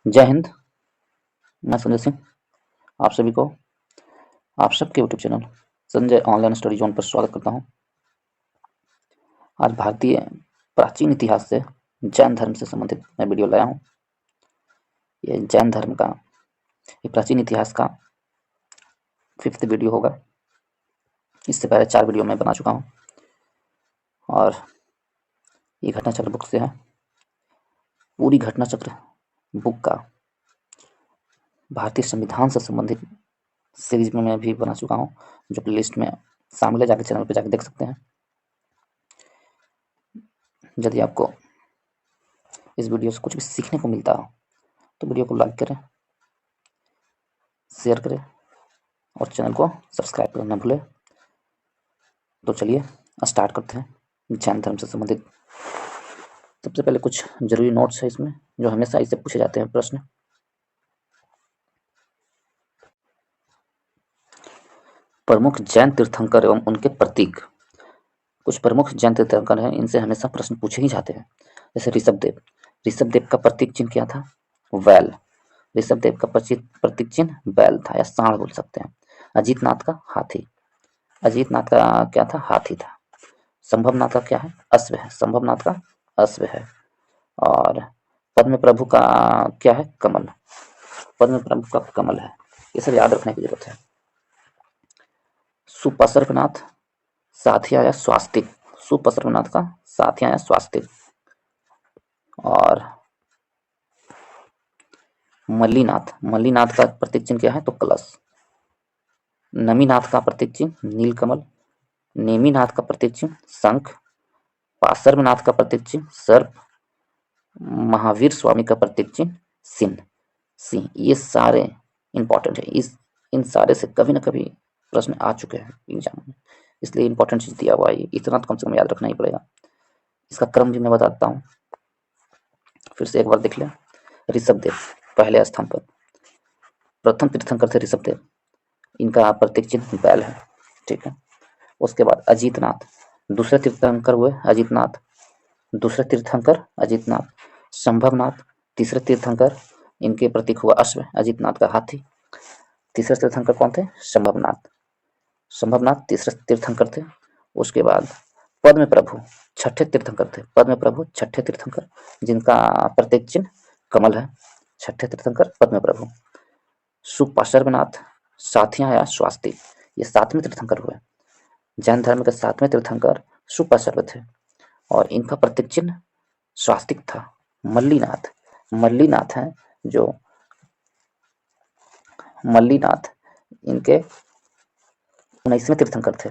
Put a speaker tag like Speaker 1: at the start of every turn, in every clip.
Speaker 1: जय हिंद। मैं संजय सिंह आप सभी को आप सबके YouTube channel Sanjay online study zone पर स्वागत करता हूं। आज भारतीय प्राचीन इतिहास से जैन धर्म से संबंधित मैं वीडियो लाया हूं। ये जैन धर्म का ये प्राचीन इतिहास का 5th वीडियो होगा। इससे पहले 4 वीडियो मैं बना चुका हूं और ये घटना चक्र बुक से है। पूरी घटना चक्र बुक का भारतीय संविधान से संबंधित सीरीज में मैं भी बना चुका हूं, जो प्लेलिस्ट में शामिल है। जाके चैनल पे जाके देख सकते हैं। यदि आपको इस वीडियो से कुछ भी सीखने को मिलता हो तो वीडियो को लाइक करें, शेयर करें और चैनल को सब्सक्राइब करना न भूलें। तो चलिए स्टार्ट करते हैं जैन धर्म से संबंधित। सबसे पहले कुछ जरूरी नोट्स है इसमें, जो हमेशा इससे पूछे जाते हैं प्रश्न। प्रमुख जैन तीर्थंकर एवं उनके प्रतीक। कुछ प्रमुख जैन तीर्थंकर हैं, इनसे हमेशा प्रश्न पूछे ही जाते हैं। जैसे ऋषभदेव। ऋषभदेव का प्रतीक चिन्ह क्या था? वैल। ऋषभदेव का प्रतीक चिन्ह बैल था या सांड बोल सकते हैं। अजीतनाथ का हाथी। अजीतनाथ का क्या था? हाथी था। संभवनाथ का क्या है? अश्व है। संभवनाथ का अश्व है। और पद्म प्रभु का क्या है? कमल। पद्म प्रभु का कमल है। ये सब याद रखने की जरूरत है। सुपसर्पनाथ साथिया या स्वास्तिक। सुपसर्पनाथ का साथिया या स्वास्तिक। और मल्लीनाथ। मल्लीनाथ का प्रतीक चिन्ह क्या है? तो कलश। नमीनाथ का प्रतीक चिन्ह नीलकमल। नेमिनाथ का प्रतीक चिन्ह शंख। पार्श्वनाथ का प्रतीक चिन्ह सर्प। महावीर स्वामी का प्रतीक चिन्ह सिंह। ये सारे इंपॉर्टेंट है। इन सारे से कभी ना कभी प्रश्न आ चुके हैं एग्जाम में, इसलिए इंपॉर्टेंट चीज दिया हुआ है। इतना तो कम से कम याद रखना ही पड़ेगा। इसका क्रम भी मैं बताता हूँ, फिर से एक बार देख लें। ऋषभदेव पहले स्थान पर, प्रथम तीर्थंकर थे ऋषभदेव। इनका प्रतीक चिन्ह बैल है, ठीक है। उसके बाद अजीतनाथ दूसरे तीर्थंकर हुए। अजीतनाथ दूसरे तीर्थंकर अजीतनाथ। संभवनाथ तीसरे तीर्थंकर, इनके प्रतीक हुआ अश्व। अजीतनाथ का हाथी। तीसरे तीर्थंकर कौन थे? संभवनाथ। संभवनाथ तीसरे तीर्थंकर थे। उसके बाद पद्म प्रभु छठे तीर्थंकर थे। पद्म प्रभु छठे तीर्थंकर, जिनका प्रतीक चिन्ह कमल है। छठे तीर्थंकर पद्म प्रभु। सुपार्श्वनाथ साथिया या स्वास्तिक, ये 7वें तीर्थंकर हुए। जैन धर्म के 7वें तीर्थंकर सुपार्श्व थे और इनका प्रतीक चिन्ह स्वास्तिक था। मल्लीनाथ मल्लीनाथ हैं जो मल्लीनाथ, इनके 19वें तीर्थंकर थे।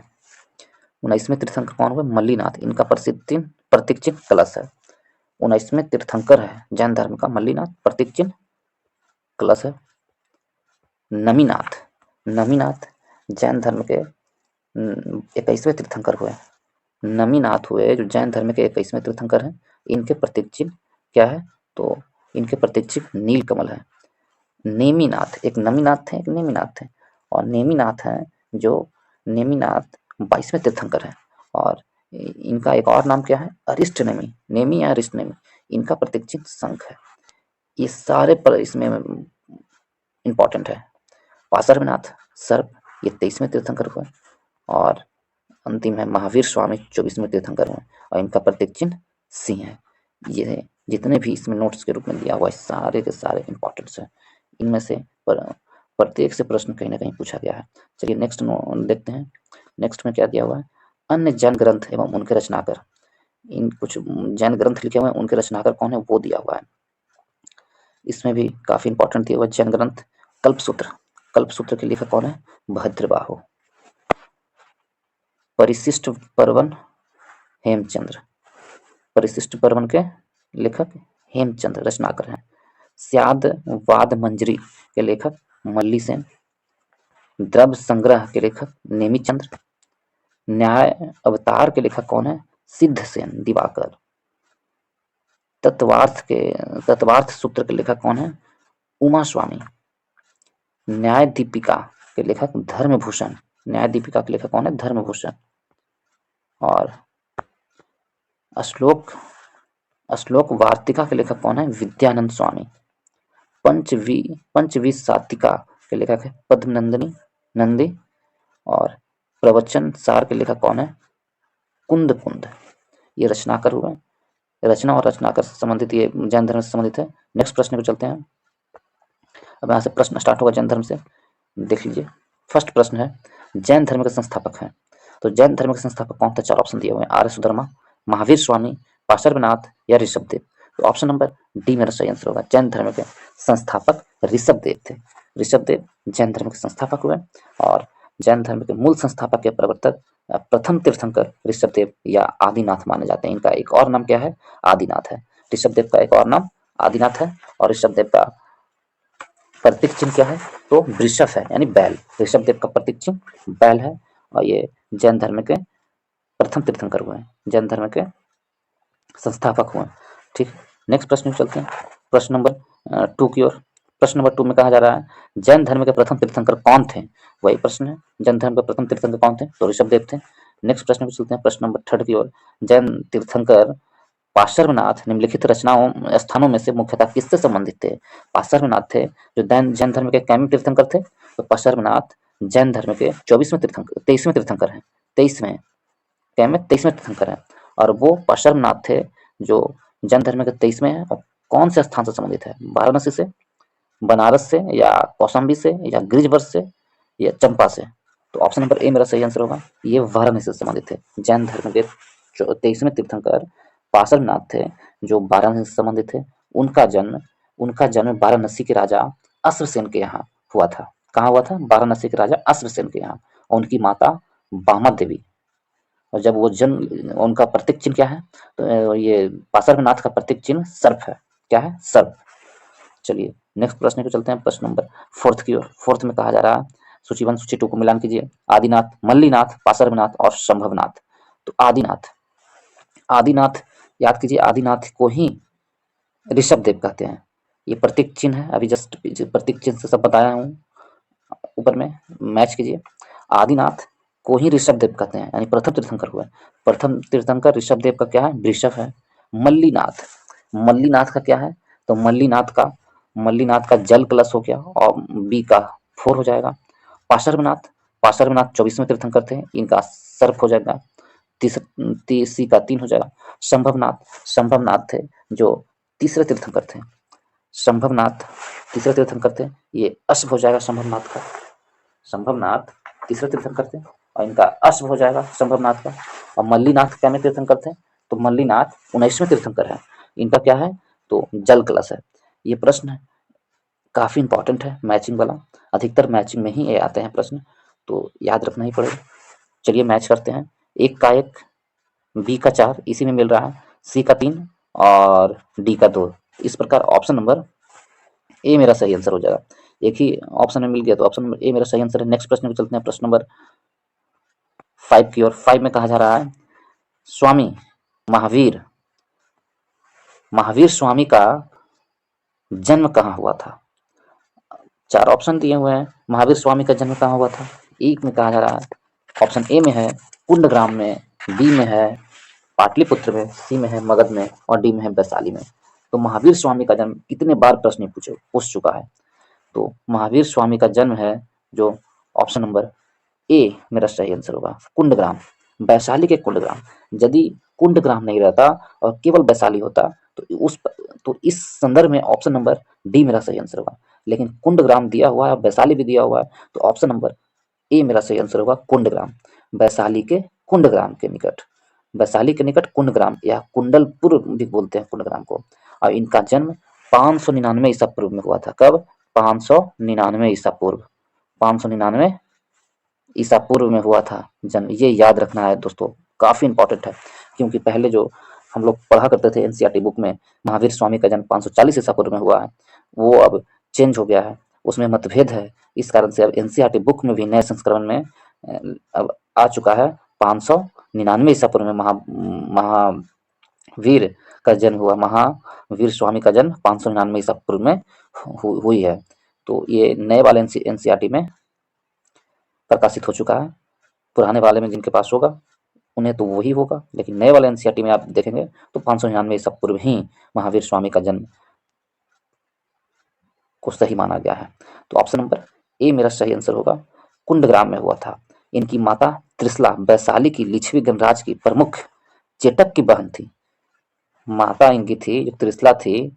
Speaker 1: 19वें तीर्थंकर कौन हुए? मल्लीनाथ। इनका प्रतीक चिन्ह कलश है। 19वें तीर्थंकर है जैन धर्म का मल्लीनाथ, प्रतीक चिन्ह कलश है। नमीनाथ नमीनाथ जैन धर्म के 21वें तीर्थंकर हुए। नमीनाथ हुए जो जैन धर्म के 21वें तीर्थंकर हैं। इनके प्रतीक चिन्ह क्या है? तो इनके प्रतीक चिन्ह नीलकमल है। नेमिनाथ, एक नमीनाथ थे, एक नेमिनाथ थे। और नेमिनाथ हैं जो नेमिनाथ 22वें तीर्थंकर है। और इनका एक और नाम क्या है? अरिष्ट नेमि। नेमि या अरिष्ट नेमि, इनका प्रतीक चिन्ह शंख है। ये सारे पर इसमें इंपॉर्टेंट है। पार्श्वनाथ सर्प, ये 23वें तीर्थंकर हुए। और अंतिम है महावीर स्वामी, 24वें तीर्थंकर हुए और इनका प्रतीक चिन्ह सिंह है। ये जितने भी इसमें नोट्स के रूप में दिया हुआ है, सारे के सारे इंपॉर्टेंट्स हैं। इनमें से प्रत्येक से प्रश्न कहीं ना कहीं पूछा गया है। चलिए नेक्स्ट देखते हैं। नेक्स्ट में क्या दिया हुआ है? अन्य जैन ग्रंथ एवं उनके रचनाकर। इन कुछ जैन ग्रंथ लिखे हुए हैं, उनके रचनाकर कौन है वो दिया हुआ है। इसमें भी काफी इंपॉर्टेंट दिया हुआ है। जैन ग्रंथ कल्पसूत्र। कल्पसूत्र के लेखक कौन है? भद्रबाहु। परिशिष्ट पर्वन हेमचंद्र। परिशिष्ट पर्वन के लेखक हेमचंद्र रचनाकर हैं। स्याद वाद मंजरी के लेखक मल्लीसेन। द्रव्य संग्रह के लेखक नेमिचंद्र। न्याय अवतार के लेखक कौन है? सिद्धसेन दिवाकर। तत्वार्थ सूत्र के लेखक कौन है? उमा स्वामी। न्याय दीपिका के लेखक धर्मभूषण। न्याय दीपिका के लेखक कौन है? धर्मभूषण। और श्लोक वार्तिका के लेखक कौन है? विद्यानंद स्वामी। पंचवी सातिका के लेखक है पद्मनंदिनी नंदी, और प्रवचन सार के लेखक कौन है? कुंद। ये रचनाकर हुए, रचना और रचनाकर से संबंधित, ये जैन धर्म से संबंधित है। नेक्स्ट प्रश्न पे चलते हैं। अब यहाँ से प्रश्न स्टार्ट होगा जैन धर्म से, देख लीजिए। फर्स्ट प्रश्न है, जैन धर्म के संस्थापक हैं। तो जैन धर्म के संस्थापक कौन थे? 4 ऑप्शन दिए हुए हैं, आर्य सुधर्मा, महावीर स्वामी, पार्श्वनाथ या ऋषभदेव। तो ऑप्शन नंबर डी मेरा सही आंसर होगा। जैन धर्म के संस्थापक ऋषभदेव थे। ऋषभदेव जैन धर्म के संस्थापक हुए, और जैन धर्म के मूल संस्थापक या प्रवर्तक प्रथम तीर्थंकर ऋषभदेव या आदिनाथ माने जाते हैं। इनका एक और नाम क्या है? आदिनाथ है। ऋषभदेव का एक और नाम आदिनाथ है, और ऋषभदेव का प्रतीक चिन्ह क्या है? तो वृषभ है, यानी बैल। ऋषभदेव का प्रतीक चिन्ह बैल है, और ये जैन धर्म के प्रथम तीर्थंकर हुए हैं, जैन धर्म के संस्थापक हुए। ठीक, नेक्स्ट प्रश्न में चलते हैं, प्रश्न नंबर 2 की ओर। प्रश्न नंबर 2 में कहा जा रहा है, जैन धर्म के प्रथम तीर्थंकर कौन थे? वही प्रश्न है, जैन धर्म के प्रथम तीर्थंकर कौन थे? तो ऋषभदेव थे। नेक्स्ट प्रश्न में चलते हैं, प्रश्न नंबर 3 की ओर। जैन तीर्थंकर पार्श्वनाथ निम्नलिखित रचनाओं स्थानों में से मुख्यतः किससे संबंधित थे? पार्श्वनाथ थे जो जैन धर्म के कैम तीर्थंकर थे। तो पार्श्वनाथ जैन धर्म के 23वें तीर्थंकर, 23वें तीर्थंकर हैं, 23वें कैम में 23वें तीर्थंकर हैं, और वो पार्श्वनाथ थे जो जैन धर्म के 23वें हैं। और कौन से स्थान से संबंधित है? वाराणसी से, बनारस से, या कौशाम्बी से, या गिरिजवर्ष से, या चंपा से। तो ऑप्शन नंबर ए मेरा सही आंसर होगा, ये वाराणसी से संबंधित है। जैन धर्म के 23वें तीर्थंकर पार्श्वनाथ थे जो वाराणसी से संबंधित थे। उनका जन्म वाराणसी के राजा अश्वसेन के यहाँ हुआ था। कहाँ हुआ था? वाराणसी के राजा अश्वसेन के यहाँ। और उनकी माता बामा देवी। और जब वो जन्म, उनका प्रतीक चिन्ह क्या है? तो ये पार्श्वनाथ का प्रतीक चिन्ह सर्प है। क्या है? सर्प। चलिए नेक्स्ट प्रश्न पे चलते हैं, प्रश्न नंबर 4 की ओर। 4 में कहा जा रहा है, सूची 1 सूची 2 को मिलान कीजिए। आदिनाथ, मल्लीनाथ, पार्श्वनाथ और संभवनाथ। तो आदिनाथ याद कीजिए, आदिनाथ को ही ऋषभदेव कहते हैं। ये प्रतीक चिन्ह है, अभी जस्ट प्रतीक चिन्ह से सब बताया हूँ, ऊपर में मैच कीजिए। आदिनाथ को ही ऋषभदेव कहते हैं, यानी प्रथम तीर्थंकर हुए। प्रथम तीर्थंकर ऋषभदेव का क्या है? वृषभ है। मल्लीनाथ का क्या है? तो मल्लीनाथ का जल कलश हो गया, और बी का 4 हो जाएगा। पार्श्वनाथ 24वें तीर्थंकर थे, इनका सर्प हो जाएगा, सी का 3 हो जाएगा। संभवनाथ थे जो तीसरे तीर्थंकर थे। संभवनाथ तीसरे तीर्थंकर थे, ये अश्व हो जाएगा संभवनाथ का। संभवनाथ तीसरे तीर्थंकर थे, और इनका अश्व हो जाएगा संभवनाथ का। और मल्लीनाथ क्या में तीर्थंकर थे? तो मल्लीनाथ 19वें तीर्थंकर है, इनका क्या है? तो जल कलश है। ये प्रश्न काफी इंपॉर्टेंट है, मैचिंग वाला। अधिकतर मैचिंग में ही ये आते हैं प्रश्न, तो याद रखना ही पड़ेगा। चलिए मैच करते हैं। 1 का 1, बी का 4 इसी में मिल रहा है, सी का 3 और डी का 2। इस प्रकार ऑप्शन नंबर ए मेरा सही आंसर हो जाएगा। एक ही ऑप्शन में मिल गया, तो ऑप्शन नंबर ए मेरा सही आंसर है। नेक्स्ट प्रश्न पे चलते हैं, प्रश्न नंबर 5 की ओर। 5 में कहा जा रहा है, स्वामी महावीर स्वामी का जन्म कहाँ हुआ था? 4 ऑप्शन दिए हुए हैं, महावीर स्वामी का जन्म कहाँ हुआ था? एक में कहा जा रहा है, ऑप्शन ए में है कुंडग्राम में, बी में है पाटलिपुत्र में, सी में है मगध में, और डी में है वैशाली में। तो महावीर स्वामी का जन्म कितने बार प्रश्न पूछ चुका है? तो महावीर स्वामी का जन्म है जो ऑप्शन नंबर ए मेरा सही आंसर होगा, कुंडग्राम, वैशाली के कुंडग्राम। यदि कुंडग्राम नहीं रहता और केवल वैशाली होता तो इस संदर्भ में ऑप्शन नंबर डी मेरा सही आंसर होगा। लेकिन कुंडग्राम दिया हुआ है, वैशाली भी दिया हुआ है, तो ऑप्शन नंबर ए मेरा सही आंसर होगा, कुंडग्राम। वैशाली के कुंडग्राम के निकट, वैशाली के निकट कुंडग्राम या कुंडलपुर भी बोलते हैं कुंडग्राम को। और इनका जन्म 599 ईसा पूर्व में हुआ था। कब? 599 ईसा पूर्व, 599 ईसा पूर्व में हुआ था जन्म। ये याद रखना है दोस्तों, काफी इंपॉर्टेंट है, क्योंकि पहले जो हम लोग पढ़ा करते थे एनसीईआरटी बुक में, महावीर स्वामी का जन्म 540 ईसा पूर्व में हुआ है, वो अब चेंज हो गया है, उसमें मतभेद है। इस कारण से अब एनसीईआरटी बुक में भी नए संस्करण में अब आ चुका है 599 ईसा पूर्व में महावीर का जन्म हुआ, महावीर स्वामी का जन्म 599 ईसा पूर्व में हुई है। तो ये नए वाले एनसीईआरटी में प्रकाशित हो चुका है। पुराने वाले में जिनके पास होगा उन्हें तो वही होगा, लेकिन नए वाले एनसीईआरटी में आप देखेंगे तो 599 ईसा पूर्व ही महावीर स्वामी का जन्म को सही माना गया है। तो ऑप्शन नंबर ए मेरा सही आंसर होगा, कुंडग्राम में हुआ था। इनकी माता त्रिशला वैशाली की लिच्छवी गणराज की प्रमुख चेटक की बहन थी। माता इनकी थी जो त्रिशला थी,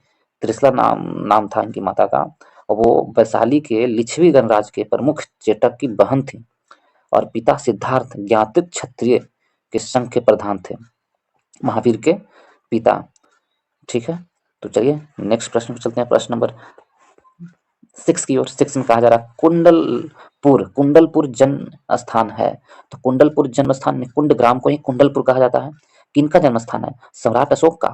Speaker 1: त्रिशला नाम नाम था इनकी माता का, और वो वैशाली के लिच्छवी गणराज के प्रमुख चेटक की बहन थी। और पिता सिद्धार्थ ज्ञातित क्षत्रिय के संघ के प्रधान थे, महावीर के पिता। ठीक है, तो चलिए नेक्स्ट प्रश्न पर चलते हैं। प्रश्न नंबर 6 की ओर। 6 में कहा जा रहा है कुंडलपुर जन्म स्थान है। तो कुंडलपुर जन्म स्थान में कुंड ग्राम को ही कुंडलपुर कहा जाता है। किनका जन्म स्थान है? सम्राट अशोक का,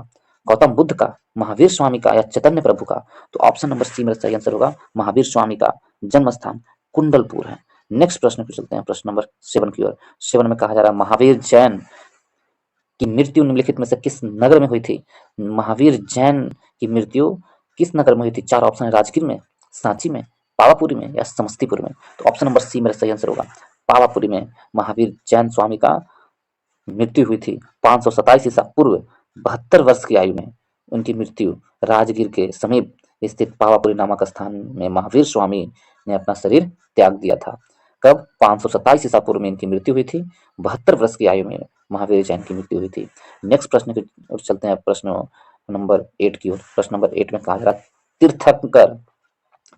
Speaker 1: गौतम बुद्ध का, महावीर स्वामी का या चैतन्य प्रभु का? तो ऑप्शन नंबर सी मेरा सही आंसर होगा, महावीर स्वामी का जन्म स्थान कुंडलपुर है। नेक्स्ट प्रश्न पे चलते हैं, प्रश्न नंबर 7 की ओर। 7 में कहा जा रहा है महावीर जैन की मृत्यु निम्नलिखित में से किस नगर में हुई थी? महावीर जैन की मृत्यु किस नगर में हुई थी? 4 ऑप्शन है, राजगीर में, सांची में, पावापुरी में या समस्तीपुर में? तो ऑप्शन नंबर सी मेरा सही आंसर होगा, पावापुरी में महावीर जैन स्वामी का मृत्यु हुई थी 527 ईसा पूर्व 72 वर्ष की आयु में। उनकी मृत्यु राजगीर के समीप स्थित पावापुरी नामक स्थान में महावीर स्वामी ने अपना शरीर त्याग दिया था। कब? 527 ईसा पूर्व में इनकी मृत्यु हुई थी, 72 वर्ष की आयु में महावीर जैन की मृत्यु हुई थी। नेक्स्ट प्रश्न की ओर चलते हैं, प्रश्न नंबर 8 की ओर। प्रश्न नंबर 8 में कहा जा रहा है तीर्थंकर।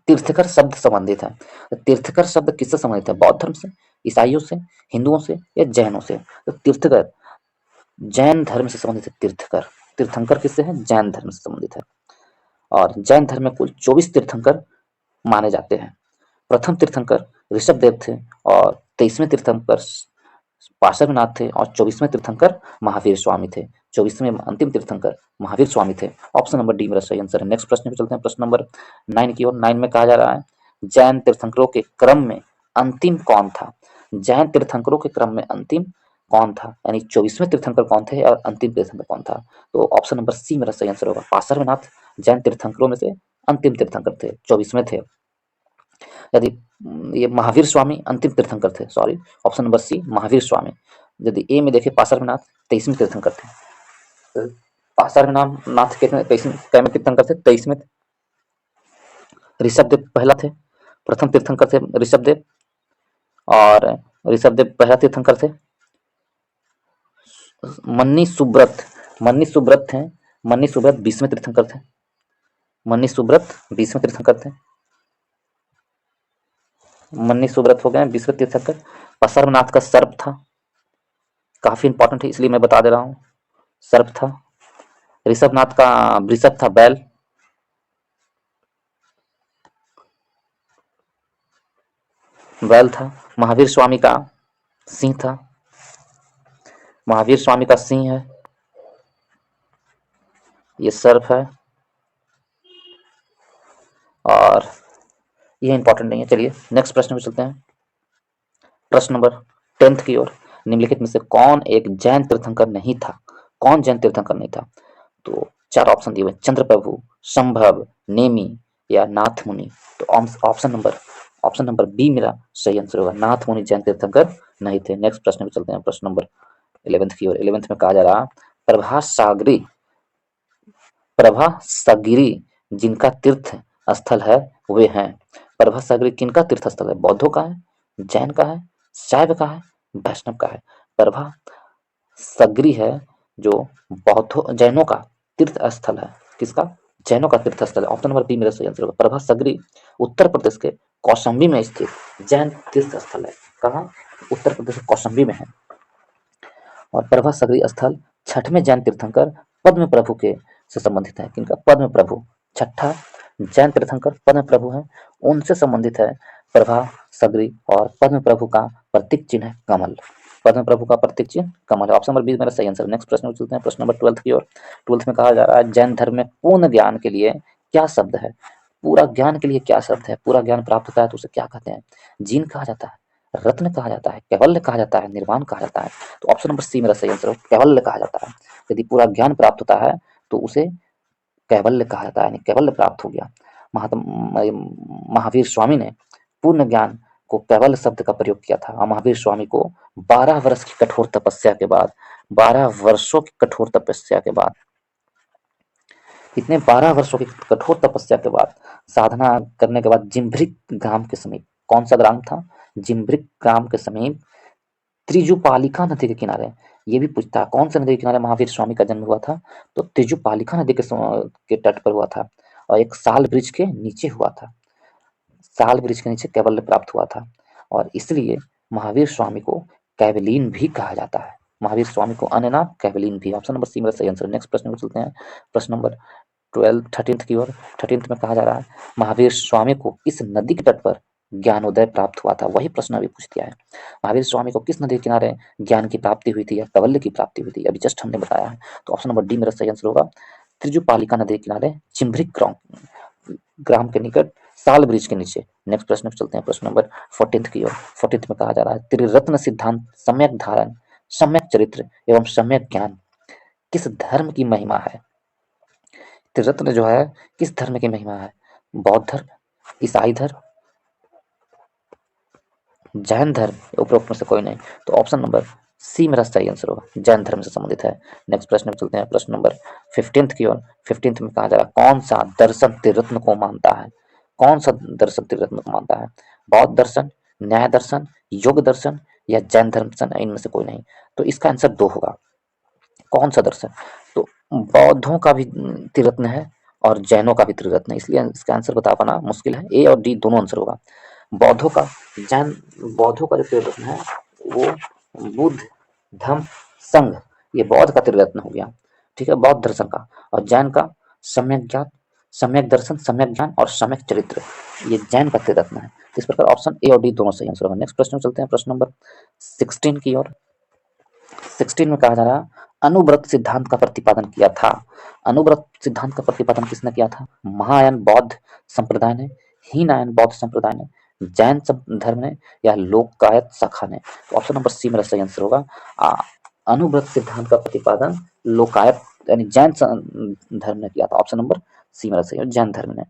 Speaker 1: तीर्थकर शब्द संबंधित है। तीर्थकर शब्द किससे संबंधित है? बौद्ध धर्म से, ईसाइयों से, हिंदुओं से या जैनों से? तो तीर्थकर जैन धर्म से संबंधित है। तीर्थकर, तीर्थंकर किससे है? जैन धर्म से संबंधित है। और जैन धर्म में कुल 24 तीर्थंकर माने जाते हैं। प्रथम तीर्थंकर ऋषभदेव थे और 23वें तीर्थंकर पार्श्वनाथ थे और 24वें तीर्थंकर महावीर स्वामी थे। 24वें अंतिम तीर्थंकर महावीर स्वामी थे। ऑप्शन नंबर डी मेरा सही आंसर है। नेक्स्ट प्रश्न पे चलते हैं, प्रश्न नंबर 9 की ओर। 9 में कहा जा रहा है जैन तीर्थंकरों के क्रम में अंतिम कौन था? जैन तीर्थंकरों के क्रम में अंतिम कौन था, यानी 24वें तीर्थंकर कौन थे और अंतिम तीर्थंकर कौन था? तो ऑप्शन नंबर सी मेरा सही आंसर होगा, पार्श्वनाथ जैन तीर्थंकरों में से अंतिम तीर्थंकर थे, 24वें थे। यदि ये महावीर स्वामी अंतिम तीर्थंकर थे, sorry, option number C Mahavir Swami. यदि ए में देखे पार्श्वनाथ 23वें तीर्थंकर थे। तो पार्श्वनाथ कितने 23वें तीर्थंकर थे? 23वें। ऋषभदेव पहला थे, प्रथम तीर्थंकर थे ऋषभदेव, और ऋषभदेव पहला तीर्थंकर थे। मन्नी सुब्रत थे, मन्नी सुब्रत 20वें तीर्थंकर थे। मन्नी सुब्रत 20वें तीर्थंकर थे। मन्नी सुब्रत हो गए 20वें तीर्थंकर। पार्श्वनाथ का सर्प था, काफी इंपॉर्टेंट है इसलिए मैं बता दे रहा हूँ, सर्प था। ऋषभनाथ का वृषभ था, बैल। बैल था। महावीर स्वामी का सिंह था, महावीर स्वामी का सिंह है, ये सर्प है। और ये इंपॉर्टेंट नहीं है। चलिए नेक्स्ट प्रश्न पे चलते हैं, प्रश्न नंबर 10 की ओर। निम्नलिखित में से कौन एक जैन तीर्थंकर नहीं था? कौन जैन तीर्थंकर नहीं था? तो 4 ऑप्शन दिए हुए, चंद्रप्रभु, संभव, नेमी या नाथ मुनि। तो ऑप्शन नंबर बी मेरा सही आंसर होगा, नाथ मुनि जैन तीर्थंकर नहीं थे। नेक्स्ट प्रश्न पे चलते हैं, प्रश्न नंबर 11 की ओर। 11 में कहा जा रहा प्रभासगिरी जिनका तीर्थ स्थल है वे हैं। प्रभासगिरी किनका तीर्थ स्थल है? बौद्धों का है, जैन का है, शैव का है, वैष्णव का है? प्रभासगिरी है जो बौद्धों जैनों का तीर्थ स्थल है। किसका? जैनों का तीर्थ स्थल है। ऑप्शन नंबर बी मेरा सही आंसर होगा, प्रभासगिरी उत्तर प्रदेश के कौशाम्बी में स्थित जैन तीर्थ स्थल है। कहाँ? उत्तर प्रदेश के कौशाम्बी में है। और प्रभासगिरी स्थल 6वें जैन तीर्थंकर पद्म प्रभु के से संबंधित है। किनका? पद्म प्रभु। 6ठा जैन तीर्थंकर पद्म प्रभु है, उनसे संबंधित है प्रभासगिरी। और पद्म प्रभु का प्रतीक चिन्ह है कमल। पद्म प्रभु का प्रतीक चिन्ह कमल है। ऑप्शन नंबर बी मेरा सही आंसर। नेक्स्ट प्रश्न में चलते हैं, प्रश्न नंबर 12 की ओर। 12 में कहा जा रहा है जैन धर्म में पूर्ण ज्ञान के लिए क्या शब्द है? पूरा ज्ञान के लिए क्या शब्द है? पूरा ज्ञान प्राप्त होता है तो उसे क्या कहते हैं? जीन कहा जाता है, रत्न कहा जाता है, कैवल्य कहा जाता है, निर्वाण कहा जाता है? तो ऑप्शन नंबर सी मेरा सही आंसर है, कैवल्य कहा जाता है। यदि पूरा ज्ञान प्राप्त होता है तो उसे कैवल्य कहा जाता है, यानी कैवल्य प्राप्त हो गया। महावीर स्वामी ने पूर्ण ज्ञान को कैवल्य शब्द का प्रयोग किया था। महावीर स्वामी को 12 वर्ष की कठोर तपस्या के बाद 12 वर्षों की कठोर तपस्या के बाद इतने 12 वर्षों की कठोर तपस्या के बाद, साधना करने के बाद जिम्भृक ग्राम के समीप, कौन सा ग्राम था? जिम्भृक ग्राम के समीप त्रिजुपालिका नदी के किनारे, ये भी पूछता है कौन सा नदी के किनारे महावीर स्वामी का जन्म हुआ था? तो त्रिजुपालिका नदी के तट पर हुआ था और एक साल वृक्ष के नीचे हुआ था। साल वृक्ष के नीचे कैवल्य प्राप्त हुआ था और इसलिए महावीर स्वामी को कैवलीन भी कहा जाता है। महावीर स्वामी को अन्य नाम कैवलीन भी। ऑप्शन नंबर सी मेरा सही आंसर। नेक्स्ट प्रश्न को चलते हैं, प्रश्न नंबर 13th की ओर। 13th में कहा जा रहा है महावीर स्वामी को किस नदी के तट पर ज्ञानोदय प्राप्त हुआ था? वही प्रश्न अभी पूछ दिया है। महावीर स्वामी को किस नदी के किनारे ज्ञान की प्राप्ति हुई थी या कैवल्य की प्राप्ति हुई थी? अभी जस्ट हमने बताया है। तो ऑप्शन नंबर डी मेरा सही आंसर होगा। त्रिजुपालिका नदी के किनारे चिम्भ्रिक ग्राम के निकट साल ब्रिज के नीचे। नेक्स्ट प्रश्न पे चलते हैं, प्रश्न नंबर 14th की ओर। 14th में कहा जा रहा है त्रिरत्न सिद्धांत, सम्यक धारण, सम्यक चरित्र एवं सम्यक ज्ञान किस धर्म की महिमा है? त्रिरत्न जो है किस धर्म की महिमा है? बौद्ध धर्म, ईसाई धर्म, जैन धर्म, उपरोक्त में से कोई नहीं। तो ऑप्शन नंबर सी मेरा सही आंसर होगा, जैन धर्म से संबंधित है। नेक्स्ट प्रश्न में चलते हैं, प्रश्न नंबर 15th की ओर। 15th में कहा जा रहा है कौन सा दर्शन त्रिरत्न को मानता है? कौन सा दर्शन त्रिरत्न को मानता है? बौद्ध दर्शन, न्याय दर्शन, योग दर्शन या जैन दर्शन? इनमें से कोई नहीं। तो इसका आंसर दो होगा। कौन सा दर्शन? तो बौद्धों का भी त्रिरत्न है और जैनों का भी त्रिरत्न है, इसलिए इसका आंसर बता पाना मुश्किल है। ए और डी दोनों आंसर होगा। बौद्धों का, जैन बौद्धों का जो त्रिरत्न है वो बुद्ध, धम्म, संघ, ये बौद्ध का त्रिरत्न हो गया, ठीक है, बौद्ध दर्शन का। और जैन का सम्यक ज्ञान, सम्यक दर्शन, सम्यक ज्ञान और सम्यक चरित्र, ये जैन का त्रिरत्न है। इस प्रकार ऑप्शन ए और डी दोनों सही आंसर होगा। नेक्स्ट प्रश्न में चलते हैं, प्रश्न नंबर 16 की ओर। 16 में कहा जा रहा है अनुव्रत सिद्धांत का प्रतिपादन किया था। अनुव्रत सिद्धांत का प्रतिपादन किसने किया था? महायान बौद्ध संप्रदाय ने, हीनयान बौद्ध संप्रदाय ने, जैन धर्म ने या लोकायत शाखा ने? तो ऑप्शन नंबर सी मेरा सही आंसर होगा। अनुव्रत सिद्धांत का प्रतिपादन लोकायत यानी जैन धर्म ने किया था। ऑप्शन नंबर सी मेरा सही है, जैन धर्म ने।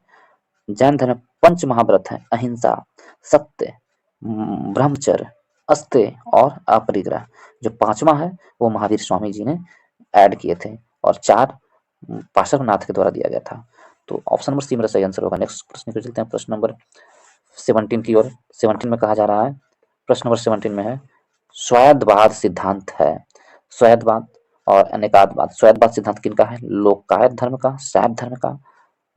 Speaker 1: जैन धर्म में पंच महाव्रत है, अहिंसा, सत्य, ब्रह्मचर्य, अस्त्य और अपरिग्रह। जो पांचवा है वो महावीर स्वामी जी ने ऐड किए थे और 4 पार्श्वनाथ के द्वारा दिया गया था। तो ऑप्शन नंबर सी मेरा सही आंसर होगा। नेक्स्ट प्रश्न पे चलते हैं, प्रश्न नंबर 17 की ओर। 17 में कहा जा रहा है, प्रश्न नंबर 17 में है स्वैधवाद सिद्धांत है। स्वैधवाद और अनेकादवाद, स्वैधवाद सिद्धांत किनका है? लोकायत धर्म का, शैव धर्म का,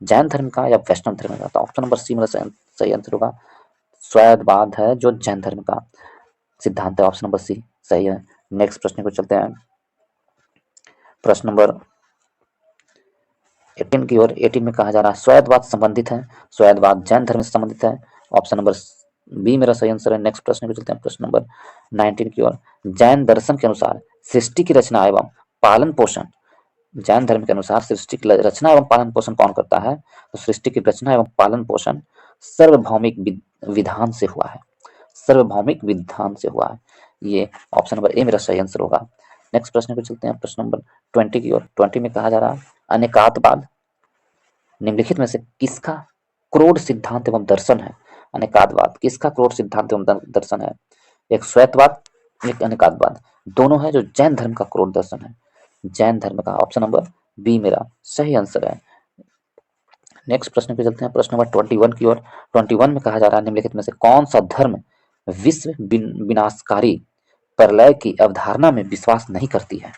Speaker 1: जैन धर्म का या वैष्णव धर्म का? तो ऑप्शन नंबर सी मेरा सही आंसर होगा। स्वैधवाद है जो जैन धर्म का सिद्धांत है। ऑप्शन नंबर सी सही है। नेक्स्ट प्रश्न को चलते हैं, प्रश्न नंबर 18 की ओर। 18 में कहा जा रहा है स्वैधवाद संबंधित है, स्वैधवाद जैन धर्म से संबंधित है। ऑप्शन नंबर बी मेरा सही आंसर है। नेक्स्ट प्रश्न को चलते हैं, प्रश्न नंबर 19 की ओर। जैन दर्शन के अनुसार सृष्टि की रचना एवं पालन पोषण, जैन धर्म के अनुसार सृष्टि की रचना एवं पालन पोषण कौन करता है? तो सृष्टि की रचना एवं पालन पोषण सार्वभौमिक विधान से हुआ है, सार्वभौमिक विधान से हुआ है। ये ऑप्शन नंबर ए मेरा सही आंसर होगा। नेक्स्ट प्रश्न पे चलते हैं, प्रश्न नंबर 20 की ओर। 20 में कहा जा रहा है अनेकातवाद निम्नलिखित में से किसका क्रोध सिद्धांत एवं दर्शन है? अनेकातवाद किसका क्रोध सिद्धांत एवं दर्शन है? एक स्वैतवाद, एक अनेकातवाद, दोनों है जो जैन धर्म का क्रोध दर्शन है, जैन धर्म का। ऑप्शन नंबर बी मेरा सही आंसर है। नेक्स्ट प्रश्न पे चलते हैं, प्रश्न नंबर 21 की ओर। 21 में कहा जा रहा है निम्नलिखित में से कौन सा धर्म विश्व विनाशकारी प्रलय की अवधारणा में विश्वास नहीं करती है?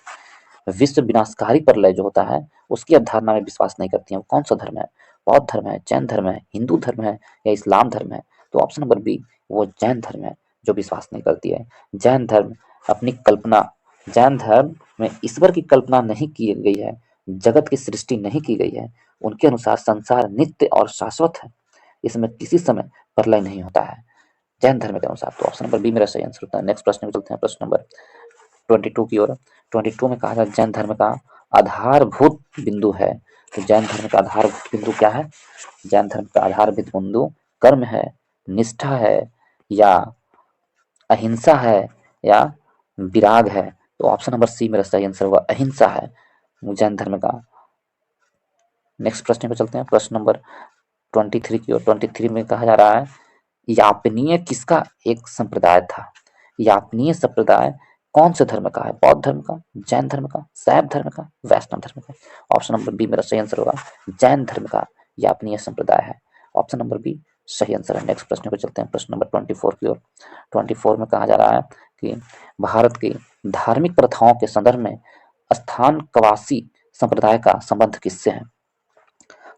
Speaker 1: विश्व विनाशकारी प्रलय जो होता है उसकी अवधारणा में विश्वास नहीं करती है, वो कौन सा धर्म है? बौद्ध धर्म है, जैन धर्म है, हिंदू धर्म है या इस्लाम धर्म है? तो ऑप्शन नंबर बी वो जैन धर्म है जो विश्वास नहीं करती है। जैन धर्म अपनी कल्पना, जैन धर्म में ईश्वर की कल्पना नहीं की गई है, जगत की सृष्टि नहीं की गई है। उनके अनुसार संसार नित्य और शाश्वत है, इसमें किसी समय प्रलय नहीं होता है जैन धर्म के अनुसार। तो ऑप्शन नंबर बी मेरा सही आंसर होता है। नेक्स्ट प्रश्न में चलते हैं, प्रश्न नंबर 22 की ओर। 22 में कहा जाए जैन धर्म का आधारभूत बिंदु है। तो जैन धर्म का आधारभूत बिंदु क्या है? जैन धर्म का आधारभूत बिंदु कर्म है, निष्ठा है या अहिंसा है या विराग है? तो ऑप्शन नंबर सी मेरा सही आंसर होगा, अहिंसा है जैन धर्म का। नेक्स्ट प्रश्न पे चलते हैं, प्रश्न नंबर 23 की ओर। 23 में कहा जा रहा है यापनीय किसका एक संप्रदाय था? यापनीय संप्रदाय कौन से धर्म का है? बौद्ध धर्म का, जैन धर्म का, शैव धर्म का, वैष्णव धर्म का? ऑप्शन नंबर बी मेरा सही आंसर होगा, जैन धर्म का यापनीय संप्रदाय है। ऑप्शन नंबर बी सही आंसर है। नेक्स्ट प्रश्न पे चलते हैं, प्रश्न नंबर 24 की ओर। 24 में कहा जा रहा है कि भारत की धार्मिक प्रथाओं के संदर्भ में स्थान कवासी संप्रदाय का संबंध किससे है?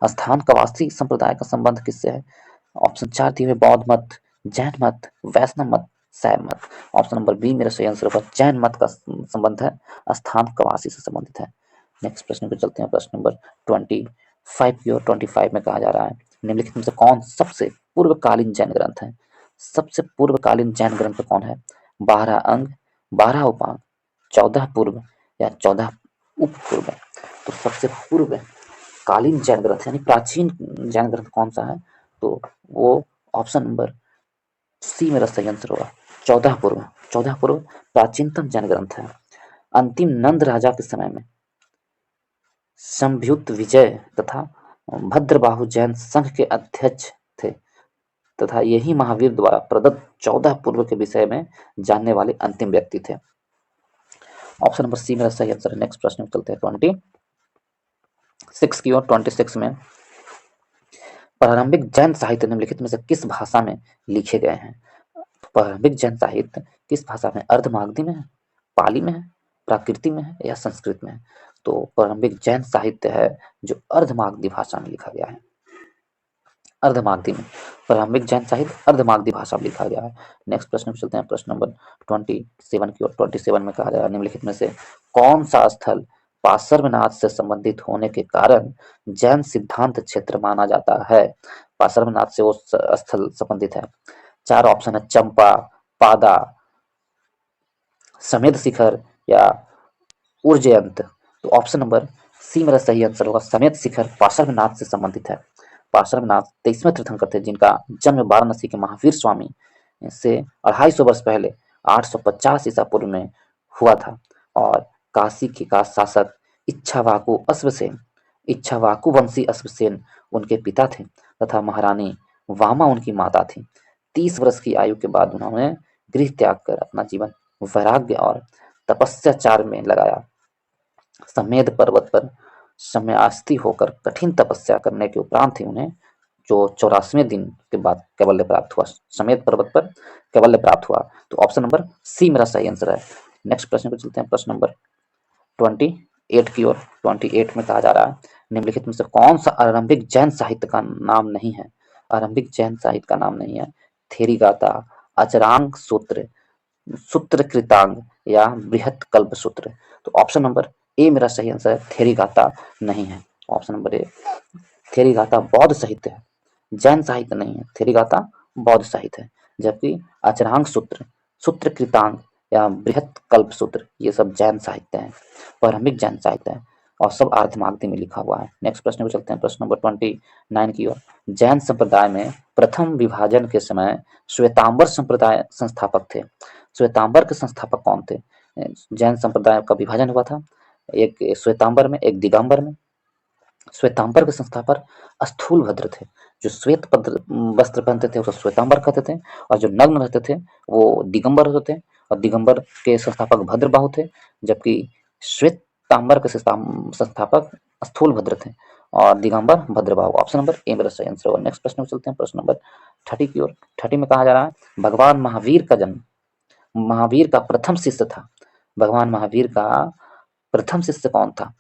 Speaker 1: स्थान कवासी संप्रदाय का संबंध किससे है? ऑप्शन 4 दिए हुए, बौद्ध मत, जैन मत, वैष्णव मत, शैव मत। ऑप्शन नंबर बी मेरा सही आंसर होगा, जैन मत का संबंध है, स्थान कवासी से संबंधित है। नेक्स्ट प्रश्न पे चलते हैं, प्रश्न नंबर 25 की ओर। 25 में कहा जा रहा है, निम्नलिखित में से कौन सबसे पूर्वकालीन जैन ग्रंथ है? सबसे पूर्वकालीन जैन ग्रंथ कौन है? 12 अंग, 12 उपांग, 14 पूर्व या 14 उप पूर्व? तो सबसे पूर्व कालीन जैन ग्रंथ यानी प्राचीन जैन ग्रंथ कौन सा है? तो वो ऑप्शन नंबर सी मेरा सही आंसर होगा, 14 पूर्व। 14 पूर्व प्राचीनतम जैन ग्रंथ है। अंतिम नंद राजा के समय में संभ्युत विजय तथा भद्रबाहु जैन संघ के अध्यक्ष थे तथा यही महावीर द्वारा प्रदत्त 14 पूर्व के विषय में जानने वाले अंतिम व्यक्ति थे। ऑप्शन नंबर सी मेरा सही आंसर है। नेक्स्ट प्रश्न में चलते हैं 26 की ओर। 26 में प्रारंभिक जैन साहित्य निम्नलिखित में से किस भाषा में लिखे गए हैं? प्रारंभिक जैन साहित्य किस भाषा में? अर्धमागधी में है, पाली में है, प्राकृति में है या संस्कृत में है? तो प्रारंभिक जैन साहित्य है जो अर्धमागधी भाषा में लिखा गया है। अर्धमागधी में प्रारंभिक जैन साहित्य अर्धमागधी भाषा में लिखा गया है। नेक्स्ट प्रश्न में चलते हैं, प्रश्न नंबर 27 की ओर। 27 में कहा जा रहा है, निम्नलिखित में से कौन सा स्थल पार्श्वनाथ से संबंधित होने के कारण जैन सिद्धांत क्षेत्र माना जाता है? पार्श्वनाथ से वो स्थल संबंधित है। 4 ऑप्शन है, चंपा, पादा, समेध शिखर या उर्जयंत। तो ऑप्शन नंबर सी मेरा सही आंसर होगा, समेध शिखर पार्श्वनाथ से संबंधित है। पार्श्वनाथ 23वें तीर्थंकर थे जिनका जन्म वाराणसी के महावीर स्वामी से 250 वर्ष पहले 850 ईसा पूर्व में हुआ था और काशी के का शासक इच्छावाकु वंशी अश्वसेन उनके पिता थे तथा महारानी वामा उनकी माता थी। 30 वर्ष की आयु के बाद उन्होंने गृह त्याग कर अपना जीवन वैराग्य और तपस्याचार में लगाया। समेध पर्वत पर सम्यास्ती होकर कठिन तपस्या करने के उपरांत ही उन्हें जो 84वें दिन के बाद कैवल्य प्राप्त हुआ। समेध पर्वत पर कैवल्य प्राप्त हुआ। तो ऑप्शन नंबर सी मेरा सही आंसर है। नेक्स्ट प्रश्न पे चलते हैं, प्रश्न नंबर 28 की ओर। 28 में कहा जा रहा है, निम्नलिखित में से कौन सा आरंभिक जैन साहित्य का नाम नहीं है? आरंभिक जैन साहित्य का नाम नहीं है। थेरीगाता, अचरांग सूत्र, सूत्रकृतांग या बृहत कल्प सूत्र। तो ऑप्शन नंबर ए मेरा सही आंसर है, थेरीगाता नहीं है। ऑप्शन नंबर ए, थेरीगाता बौद्ध साहित्य है, जैन साहित्य नहीं है। थेरीगाता बौद्ध साहित्य है, जबकि अचरांग सूत्र, सूत्रकृतांग या बृहत कल्प सूत्र ये सब जैन साहित्य है, प्रारंभिक जैन साहित्य है और सब अर्धमागधी में लिखा हुआ है। नेक्स्ट प्रश्न पे चलते हैं, प्रश्न नंबर 29 की ओर। जैन संप्रदाय में प्रथम विभाजन के समय श्वेतांबर संप्रदाय संस्थापक थे। श्वेतांबर के संस्थापक कौन थे? जैन संप्रदाय का विभाजन हुआ था, एक श्वेतांबर में, एक दिगंबर में। श्वेतांबर के संस्थापक स्थूलभद्र थे। जो श्वेत वस्त्र पहनते थे उसको श्वेतांबर कहते थे और जो नग्न रहते थे वो दिगंबर होते थे और दिगंबर के संस्थापक भद्रबाहु थे, जबकि श्वेतांबर के संस्थापक स्थूलभद्र थे और Digambar Bhadrabahu. Option number A मेरा सही आंसर होगा। नेक्स्ट प्रश्न में चलते हैं, प्रश्न नंबर 30 की ओर। 30 में कहा जा रहा है, भगवान महावीर का जन्म महावीर का प्रथम शिष्य था। भगवान महावीर का प्रथम शिष्य कौन था?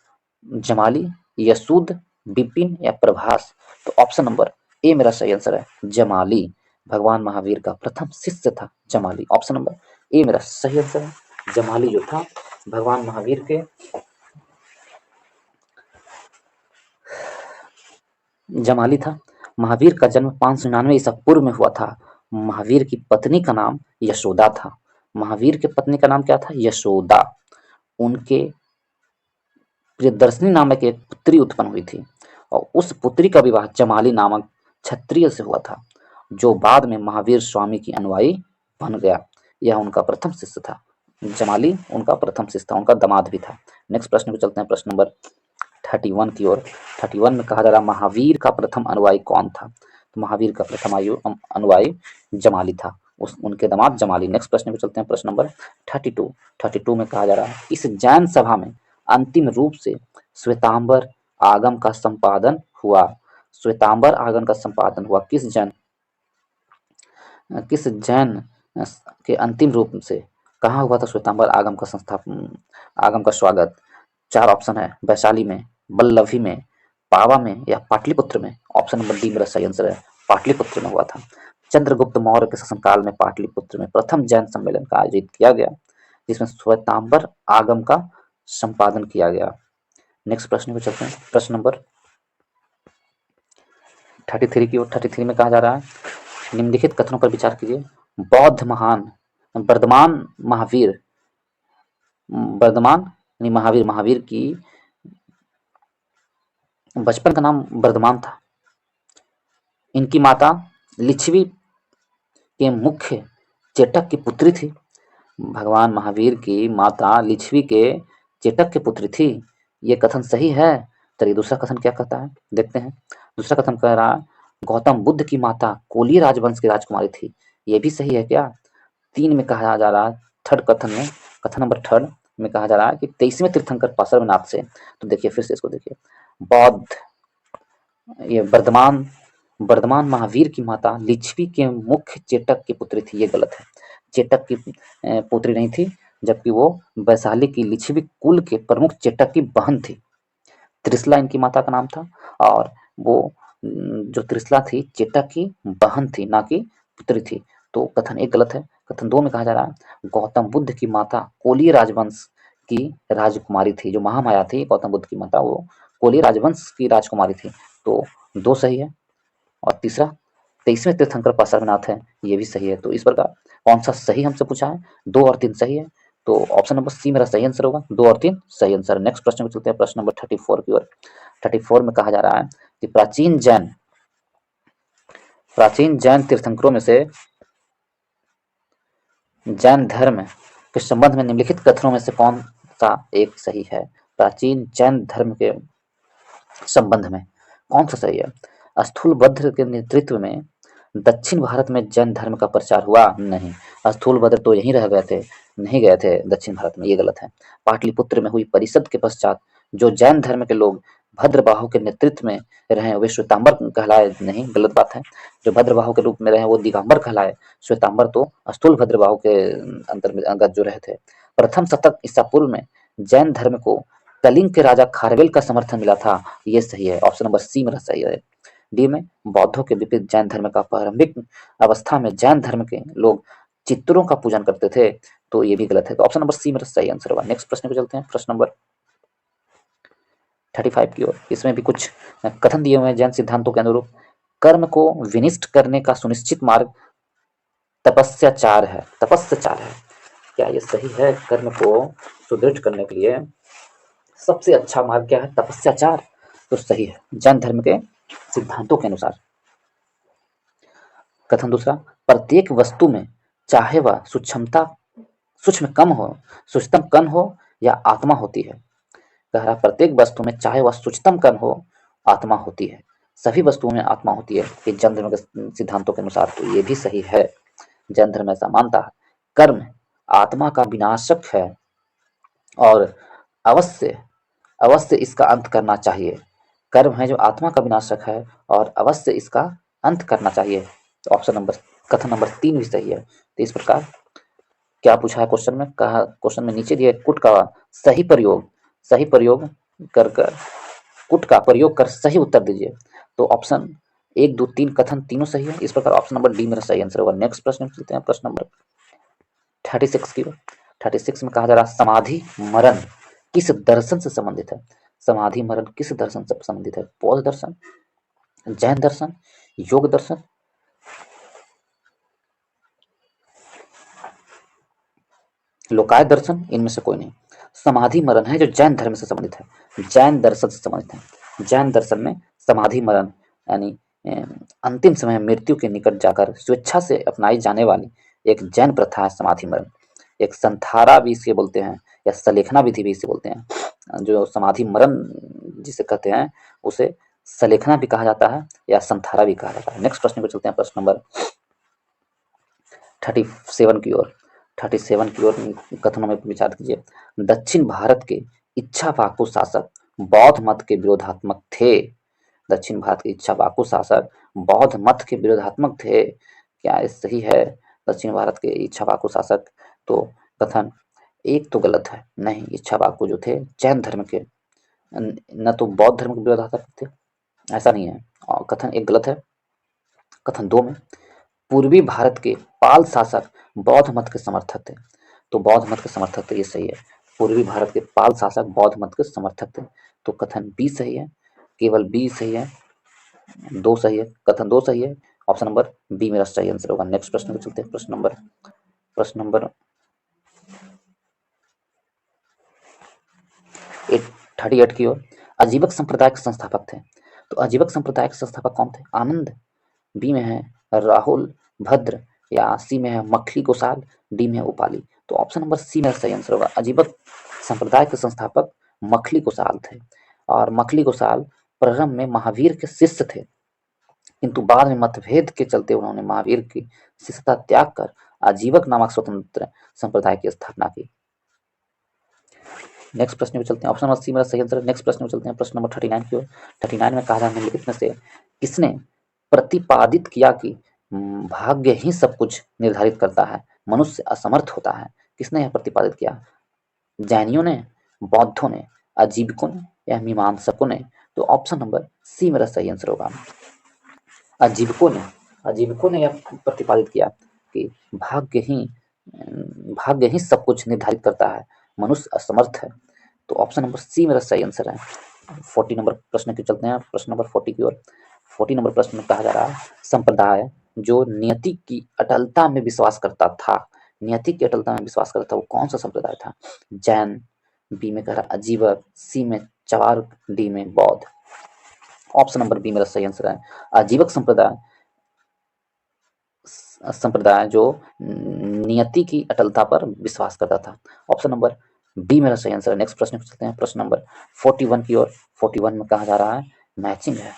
Speaker 1: जमाली, यशूद, विपिन या प्रभास? तो ऑप्शन नंबर ए मेरा सही आंसर है, जमाली। भगवान महावीर का प्रथम शिष्य था जमाली। ऑप्शन नंबर ए मेरा सही आंसर है, जमाली जो था भगवान महावीर के जमाली था। महावीर का जन्म 599 ईसा पूर्व में हुआ था। महावीर की पत्नी का नाम यशोदा था। महावीर की पत्नी का नाम क्या था? यशोदा। उनके प्रियदर्शनी नामक एक पुत्री उत्पन्न हुई थी और उस पुत्री का विवाह जमाली नामक क्षत्रिय से हुआ था, जो बाद में महावीर स्वामी की अनुयायी बन गया। यह उनका प्रथम शिष्य था। जमाली उनका प्रथम शिष्य था, उनका दामाद भी था। नेक्स्ट प्रश्न पे चलते हैं, प्रश्न नंबर 31 की ओर। 31 में कहा जा रहा, महावीर का प्रथम अनुयायी कौन था? तो महावीर का प्रथम अनुयायी जमाली था। उनके दामाद जमाली। नेक्स्ट प्रश्न पे चलते हैं, प्रश्न नंबर 32 में कहा जा रहा है, इस जैन सभा में अंतिम रूप से श्वेतांबर आगम का संपादन हुआ। श्वेतांबर आगम का संपादन हुआ किस जैन के अंतिम रूप से कहाँ हुआ था श्वेतांबर आगम का आगम का स्वागत? 4 ऑप्शन है, वैशाली में, बल्लभी में, पावा में या पाटलिपुत्र में। ऑप्शन नंबर डी मेरा सही आंसर है, पाटलिपुत्र में हुआ था। चंद्रगुप्त मौर्य के शासनकाल में पाटलिपुत्र में प्रथम जैन सम्मेलन का आयोजित किया गया, जिसमें श्वेतांबर आगम का संपादन किया गया। नेक्स्ट प्रश्न पे चलते हैं, प्रश्न नंबर 33 की ओर। 33 में कहा जा रहा है, निम्नलिखित कथनों पर विचार कीजिए। बौद्ध महान वर्धमान महावीर महावीर की बचपन का नाम वर्धमान था। इनकी माता लिच्छवी के मुख्य चेटक की पुत्री थी। भगवान महावीर की माता लिच्छवी के चेटक की पुत्री थी। ये कथन सही है? चलिए दूसरा कथन क्या कहता है, देखते हैं। दूसरा कथन कह रहा है, गौतम बुद्ध की माता कोली राजवंश की राजकुमारी थी। ये भी सही है क्या? 3 में कहा जा रहा है, थर्ड कथन में, कथन नंबर 3 में कहा जा रहा है कि 23वें तीर्थंकर पार्श्वनाथ से। तो देखिए फिर से इसको देखिए, बौद्ध ये वर्धमान महावीर की माता लिच्छवी के मुख्य चेटक की पुत्री थी। ये गलत है, चेटक की पुत्री नहीं थी, जबकि वो वैशाली की लिच्छवी कुल के प्रमुख चेटक की बहन थी। त्रिशला इनकी माता का नाम था और वो जो त्रिशला थी चेटक की बहन थी, ना कि पुत्री थी। तो कथन 1 गलत है। कथन 2 में कहा जा रहा है, गौतम बुद्ध की माता कोली राजवंश की राजकुमारी थी। जो महामाया थी गौतम बुद्ध की माता, वो कोली राजवंश की राजकुमारी थी। तो 2 सही है। और तीसरा 23वें तीर्थंकर पार्श्वनाथ है, ये भी सही है। तो इस प्रकार कौन सा सही हमसे पूछा है? 2 और 3 सही है। तो ऑप्शन नंबर सी मेरा सही आंसर होगा, 2 और 3 सही आंसर। नेक्स्ट प्रश्न में चलते हैं, प्रश्न नंबर 34 की ओर। 34 में कहा जा रहा है कि प्राचीन जैन तीर्थंकरों में से जैन धर्म के संबंध में निम्नलिखित कथनों में से कौन सा एक सही है? प्राचीन जैन धर्म के संबंध में कौन सा सही है? स्थूलभद्र के नेतृत्व में दक्षिण भारत में जैन धर्म का प्रचार हुआ? नहीं, स्थूलभद्र तो यहीं रह गए थे, नहीं गए थे दक्षिण भारत में, ये गलत है। पाटलिपुत्र में हुई परिषद के पश्चात जो जैन धर्म के लोग भद्रबाहु के नेतृत्व में रहे वे श्वेतांबर कहलाए? नहीं, गलत बात है। जो भद्रबाहु के रूप में रहे वो दिगंबर कहलाए, श्वेतांबर तो स्थूल भद्रबाहु के अंतर्गत जो रहे थे। प्रथम शतक ईसा पूर्व में जैन धर्म को कलिंग के राजा खारवेल का समर्थन मिला था, ये सही है। ऑप्शन नंबर सी मेरा सही है। डी में बौद्धों के विपरीत जैन धर्म का प्रारंभिक अवस्था में जैन धर्म के लोग चित्रों का पूजन करते थे, तो ये भी गलत है। तो ऑप्शन नंबर सी मेरा सही आंसर होगा। नेक्स्ट प्रश्न पे चलते हैं, प्रश्न नंबर 35 की ओर। इसमें भी कुछ कथन दिए हुए हैं जैन सिद्धांतों के अनुरूप। कर्म को विनिष्ट करने का सुनिश्चित मार्ग तपस्याचार है। क्या ये सही है? कर्म को सुदृढ़ करने के लिए सबसे अच्छा मार्ग क्या है? तपस्याचार। तो सही है जैन धर्म के सिद्धांतों के अनुसार। कथन दूसरा, प्रत्येक वस्तु में चाहे वह सूक्ष्मतम कण हो या आत्मा होती है। कह रहा प्रत्येक वस्तु में चाहे वह सूक्ष्मतम कण हो, आत्मा होती है। सभी वस्तुओं में आत्मा होती है ये जैन धर्म के सिद्धांतों के अनुसार। तो ये भी सही है, जैन धर्म ऐसा मानता है। कर्म आत्मा का विनाशक है और अवश्य इसका अंत करना चाहिए। कर्म है जो आत्मा का विनाशक है और अवश्य इसका अंत करना चाहिए। तो कथन नंबर 3 भी सही है। तो इस प्रकार क्या पूछा है क्वेश्चन में? कहा क्वेश्चन में नीचे दिया कुट का सही प्रयोग कुट का प्रयोग कर सही उत्तर दीजिए। तो ऑप्शन 1, 2, 3 कथन तीनों सही है। इस प्रकार ऑप्शन नंबर डी मेरा सही आंसर होगा। नेक्स्ट प्रश्न में चलते हैं, प्रश्न नंबर 36 की। 36 में कहा जा रहा समाधि मरण किस दर्शन से संबंधित है? समाधि मरण किस दर्शन से संबंधित है? बौद्ध दर्शन, जैन दर्शन, योग दर्शन, लोकायत दर्शन, इनमें से कोई नहीं। समाधि मरण है जो जैन धर्म से संबंधित है, जैन दर्शन से संबंधित है। जैन दर्शन में समाधि मरण यानी अंतिम समय मृत्यु के निकट जाकर स्वेच्छा से अपनाई जाने वाली एक जैन प्रथा है समाधि मरण। एक संथारा भी इसे बोलते हैं या सलेखना विधि भी इसे बोलते हैं। जो समाधि मरण जिसे कहते हैं उसे सलेखना भी कहा जाता है या संथारा भी कहा जाता है। नेक्स्ट प्रश्न पर चलते हैं, प्रश्न नंबर 37 की ओर 37 की ओर कथनों में विचार कीजिए। दक्षिण भारत के इक्ष्वाकु शासक बौद्ध मत के विरोधात्मक थे। दक्षिण भारत के इक्ष्वाकु शासक बौद्ध मत के विरोधात्मक थे। क्या ये सही है? दक्षिण भारत के इक्ष्वाकु शासक, तो कथन एक तो गलत है, नहीं, इक्ष्वाकु जो थे जैन धर्म के, न तो बौद्ध धर्म के विरोधात्मक थे, ऐसा नहीं है। और कथन एक गलत है। कथन 2 में पूर्वी भारत के पाल शासक बौद्ध मत के समर्थक थे, तो बौद्ध मत के समर्थक थे, ये सही है। पूर्वी भारत के पाल शासक बौद्ध मत के समर्थक थे, तो कथन बी सही है, केवल बी सही है, 2 सही है, कथन 2 सही है। ऑप्शन नंबर बी मेरा सही आंसर होगा। नेक्स्ट प्रश्न पे चलते हैं। प्रश्न नंबर 38 की ओर। अजीवक संप्रदाय के संस्थापक थे, तो अजीवक संप्रदाय के संस्थापक कौन थे? आनंद, बी में है राहुल भद्र, या सी में है मखली गोसाल, डी में है उपाली। तो ऑप्शन नंबर सी में सही आंसर होगा। अजीवक संप्रदाय के संस्थापक मखली गोसाल थे, और मखली गोसाल प्रारंभ में महावीर के शिष्य थे, किंतु बाद में मतभेद के चलते उन्होंने महावीर की शिष्यता त्याग कर आजीवक नामक स्वतंत्र संप्रदाय की स्थापना की। नेक्स्ट प्रश्न में चलते हैं। ऑप्शन नंबर सी मेरा सही आंसर। नेक्स्ट प्रश्न में चलते हैं। प्रश्न नंबर 39 की ओर। 39 में कहा है निम्नलिखित में से किसने प्रतिपादित किया कि भाग्य ही सब कुछ निर्धारित करता है, मनुष्य असमर्थ होता है? किसने यह प्रतिपादित किया? जैनियों ने, बौद्धों ने, अजीवकों ने, या मीमांसकों ने? तो ऑप्शन नंबर सी मेरा सही आंसर होगा। अजीवकों ने यह प्रतिपादित किया कि भाग्य ही सब कुछ निर्धारित करता है, मनुष्य असमर्थ है। तो ऑप्शन नंबर सी मेरा सही आंसर है। 40 नंबर प्रश्न की चलते हैं। प्रश्न नंबर 40 की ओर। 40 नंबर प्रश्न में कहा जा रहा है संप्रदाय जो नियति की अटलता में विश्वास करता था, नियति की अटलता में विश्वास करता था, वो कौन सा संप्रदाय था? जैन, बी में कह रहा अजीवक, सी में चवार, डी में बौद्ध। ऑप्शन नंबर बी मेरा सही आंसर है। अजीवक संप्रदाय जो नियति की अटलता पर विश्वास करता था। ऑप्शन नंबर बी मेरा सही आंसर है। नेक्स्ट प्रश्न पूछते हैं। प्रश्न नंबर 41 की ओर। 41 में कहा जा रहा है मैचिंग है।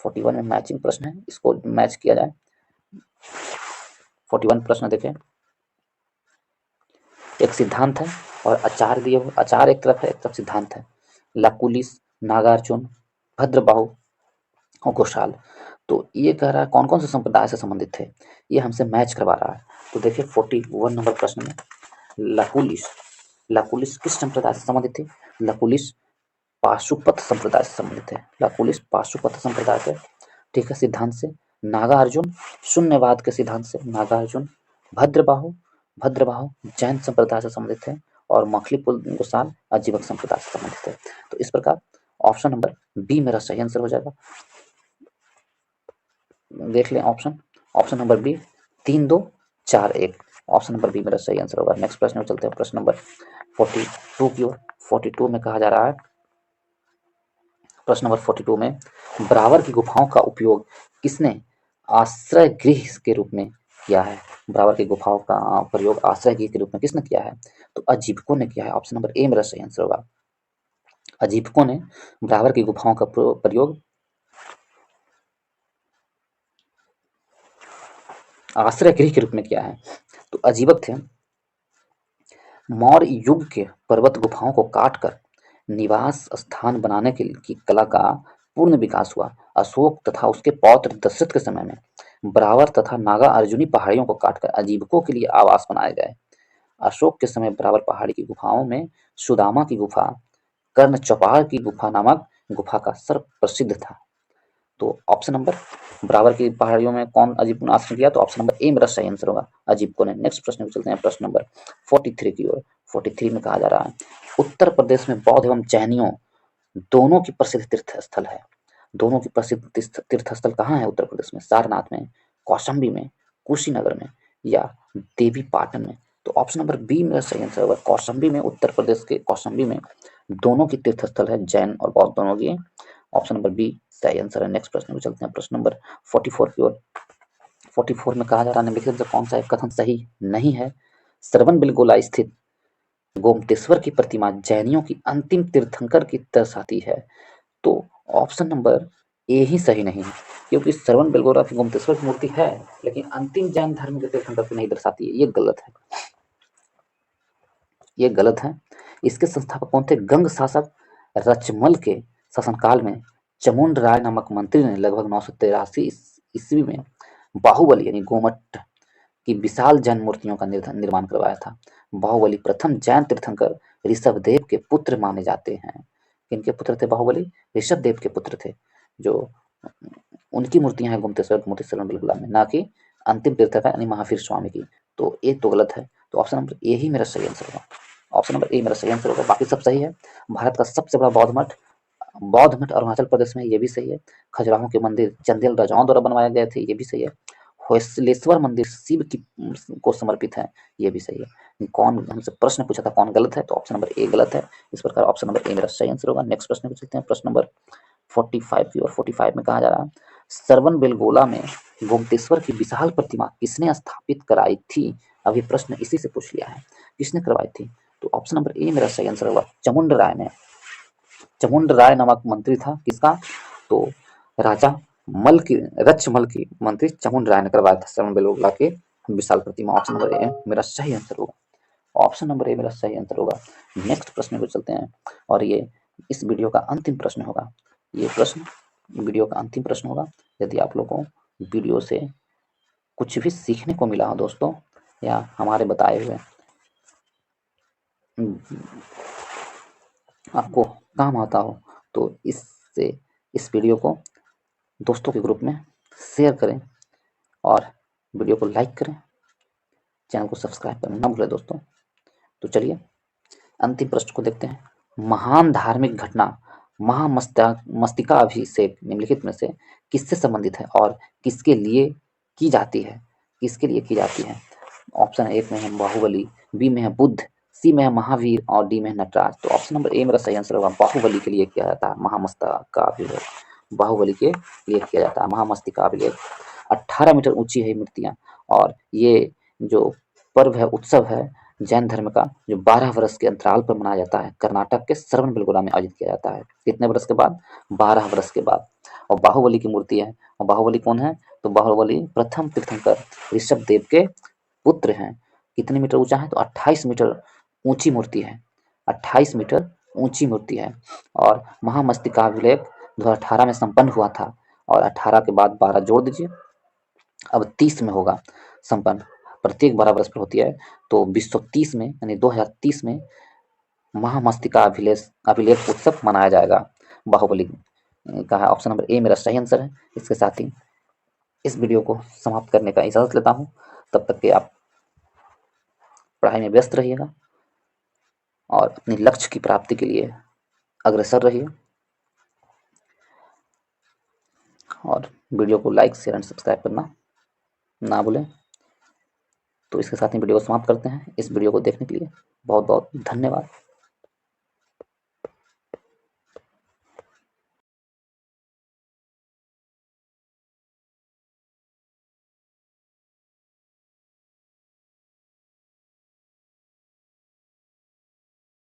Speaker 1: 41 में मैचिंग प्रश्न है, इसको मैच किया जाए। 41 प्रश्न देखें। एक सिद्धांत है और आचार दिए हुए, आचार एक तरफ है, एक तरफ सिद्धांत है। लकुलिस, नागार्जुन, भद्रबाहु और घोषाल। तो ये कह रहा है कौन कौन से संप्रदाय से संबंधित थे, ये हमसे मैच करवा रहा है। तो देखिए 41 नंबर प्रश्न में लकुलिस किस संप्रदाय से संबंधित थे? लकुलिस पाशुपत संप्रदाय से संबंधित है। लकुलिस पाशुपत संप्रदाय से, ठीक है, सिद्धांत से। नागार्जुन शून्यवाद के सिद्धांत से, नागार्जुन। भद्रबाहु जैन संप्रदाय से संबंधित है, और मखली गोसाल अजीवक संप्रदाय से संबंधित है। तो इस प्रकार ऑप्शन नंबर बी मेरा सही आंसर हो जाएगा। देख लें option number B 3 2 4 1। Option number B मेरा सही आंसर होगा। नेक्स्ट प्रश्न में चलते हैं। प्रश्न नंबर 42 की ओर। 42 में कहा जा रहा है, प्रश्न नंबर 42 में ब्रावर की गुफाओं का उपयोग किसने आश्रय गृह के रूप में किया है? ब्रावर की गुफाओं का प्रयोग आश्रय गृह के रूप में किसने किया है? तो अजीवकों ने किया है। ऑप्शन नंबर ए मेरा सही आंसर होगा। अजीवकों ने ब्रावर की गुफाओं का प्रयोग आश्रय गृह के रूप में किया है। तो अजीवक थे। मौर्य युग के पर्वत गुफाओं को काटकर निवास स्थान बनाने की कला का पूर्ण विकास हुआ। अशोक तथा उसके पौत्र दशरथ के समय में ब्रावर तथा नागा अर्जुनी पहाड़ियों को काटकर अजीवकों के लिए आवास बनाए गए। अशोक के समय ब्रावर पहाड़ी की गुफाओं में सुदामा की गुफा, कर्ण चौपाल की गुफा नामक गुफा का सर्व प्रसिद्ध था। तो ऑप्शन नंबर ब्रावर की पहाड़ियों में कौन अजीब ने आश्रय किया? तो ऑप्शन नंबर ए मेरा सही आंसर होगा, अजीबकों ने। नेक्स्ट प्रश्न में चलते हैं। प्रश्न नंबर 43 की ओर। 43 में कहा जा रहा है उत्तर प्रदेश में बौद्ध एवं जैनियों दोनों की प्रसिद्ध तीर्थ स्थल है। दोनों की प्रसिद्ध तीर्थ स्थल कहाँ है उत्तर प्रदेश में? सारनाथ में, कौशाम्बी में, कुशीनगर में, या देवी पाटन में? तो ऑप्शन नंबर बी मेरा सही आंसर होगा। कौशाम्बी में, उत्तर प्रदेश के कौशाम्बी में दोनों की तीर्थ स्थल है, जैन और बौद्ध दोनों की। ऑप्शन नंबर बी सही आंसर है। नेक्स्ट प्रश्न में चलते हैं। प्रश्न नंबर 44 की ओर। 44 में कहा जा रहा है निम्नलिखित में से कौन सा एक कथन सही नहीं है? श्रवणबेलगोला स्थित गोमतेश्वर की प्रतिमा जैनियों की अंतिम तीर्थंकर की दर्शाती है। तो ऑप्शन नंबर ए ही सही नहीं है, क्योंकि श्रवण बेलगोला की गोमतेश्वर की मूर्ति है, लेकिन अंतिम जैन धर्म के तीर्थंकर को नहीं दर्शाती है। ये गलत है, ये गलत है। इसके संस्थापक कौन थे? गंग शासक रचमल के शासनकाल में चामुंड राय नामक मंत्री ने लगभग 983 ईस्वी में बाहुबली यानी गोमट की विशाल जैन मूर्तियों का निर्माण करवाया था। बाहुबली प्रथम जैन तीर्थंकर ऋषभदेव के पुत्र माने जाते हैं। किनके पुत्र थे बाहुबली? ऋषभदेव के पुत्र थे, जो उनकी मूर्तियां हैं गुमतेश्वर मूर्ति श्रवण बेलगोला में, ना कि अंतिम तीर्थंकर यानी महावीर स्वामी की। तो ये तो गलत है, तो ऑप्शन नंबर ए ही मेरा सही आंसर होगा। ऑप्शन नंबर ए मेरा सही आंसर होगा, बाकी सब सही है। भारत का सबसे बड़ा बौद्ध मठ अरुणाचल प्रदेश में, ये भी सही है। खजुराहो के मंदिर चंदेल राजाओं द्वारा बनवाए गए थे, ये भी सही है। होयसलेश्वर मंदिर शिव की को समर्पित है, ये भी सही है। कौन हमसे प्रश्न पूछा था कौन गलत है, तो ऑप्शन नंबर ए गलत है। इस प्रकार ऑप्शन नंबर ए मेरा सही आंसर होगा। नेक्स्ट प्रश्न को चलते हैं, प्रश्न नंबर 45 की ओर। 45 में कहा जा रहा है, श्रवण बेलगोला में गोमतेश्वर की विशाल प्रतिमा किसने स्थापित कराई थी? अभी प्रश्न इसी से पूछ लिया है, किसने करवाई थी? तो ऑप्शन नंबर ए मेरा सही आंसर होगा, चामुंड राय ने। चामुंड राय नामक मंत्री था किसका? तो राजा मल की रचमल की मंत्री चामुंड राय ने करवाया था श्रवण बेलगोला के विशाल प्रतिमा। ऑप्शन नंबर ए मेरा सही आंसर होगा, ऑप्शन नंबर ए मेरा सही आंसर होगा। नेक्स्ट प्रश्न को चलते हैं, और ये इस वीडियो का अंतिम प्रश्न होगा। ये प्रश्न वीडियो का अंतिम प्रश्न होगा। यदि आप लोगों को वीडियो से कुछ भी सीखने को मिला हो दोस्तों, या हमारे बताए हुए आपको काम आता हो, तो इस वीडियो को दोस्तों के ग्रुप में शेयर करें और वीडियो को लाइक करें, चैनल को सब्सक्राइब करना ना भूलें दोस्तों। तो चलिए अंतिम प्रश्न को देखते हैं। महान धार्मिक घटना महामस्तकाभिषेक निम्नलिखित में से किससे संबंधित है और किसके लिए की जाती है? किसके लिए की जाती है? ऑप्शन एक में है बाहुबली, बी में है बुद्ध, सी में है महावीर और डी में है नटराज। तो ऑप्शन नंबर ए मेरा सही आंसर होगा, बाहुबली के लिए किया जाता है महामस्तकाभिषेक। बाहुबली के लिए किया जाता है महामस्तकाभिषेक। 18 मीटर ऊंची है मूर्तियां, और ये जो पर्व है, उत्सव है जैन धर्म का, जो 12 वर्ष के अंतराल पर मनाया जाता है, कर्नाटक के श्रवण बेलगोला में आयोजित किया जाता है। कितने वर्ष के बाद? 12 वर्ष के बाद। और बाहुबली की मूर्ति है, और बाहुबली कौन है? तो बाहुबली प्रथम तीर्थंकर ऋषभदेव के पुत्र हैं। कितने मीटर ऊंचा है? तो 28 मीटर ऊंची मूर्ति है, 28 मीटर ऊंची मूर्ति है। और महामस्तकाभिषेक 2018 में संपन्न हुआ था, और 18 के बाद 12 जोड़ दीजिए, अब 30 में होगा संपन्न। प्रत्येक 12 वर्ष पर होती है, तो 2030 में यानी 2030 में महामस्तकाभिषेक उत्सव मनाया जाएगा। बाहुबली का है ऑप्शन नंबर ए मेरा सही आंसर है। इसके साथ ही इस वीडियो को समाप्त करने का इजाजत लेता हूँ। तब तक के आप पढ़ाई में व्यस्त रहिएगा और अपने लक्ष्य की प्राप्ति के लिए अग्रसर रहिए, और वीडियो को लाइक शेयर एंड सब्सक्राइब करना ना भूलें। तो इसके साथ ही वीडियो को समाप्त करते हैं। इस वीडियो को देखने के लिए बहुत बहुत धन्यवाद।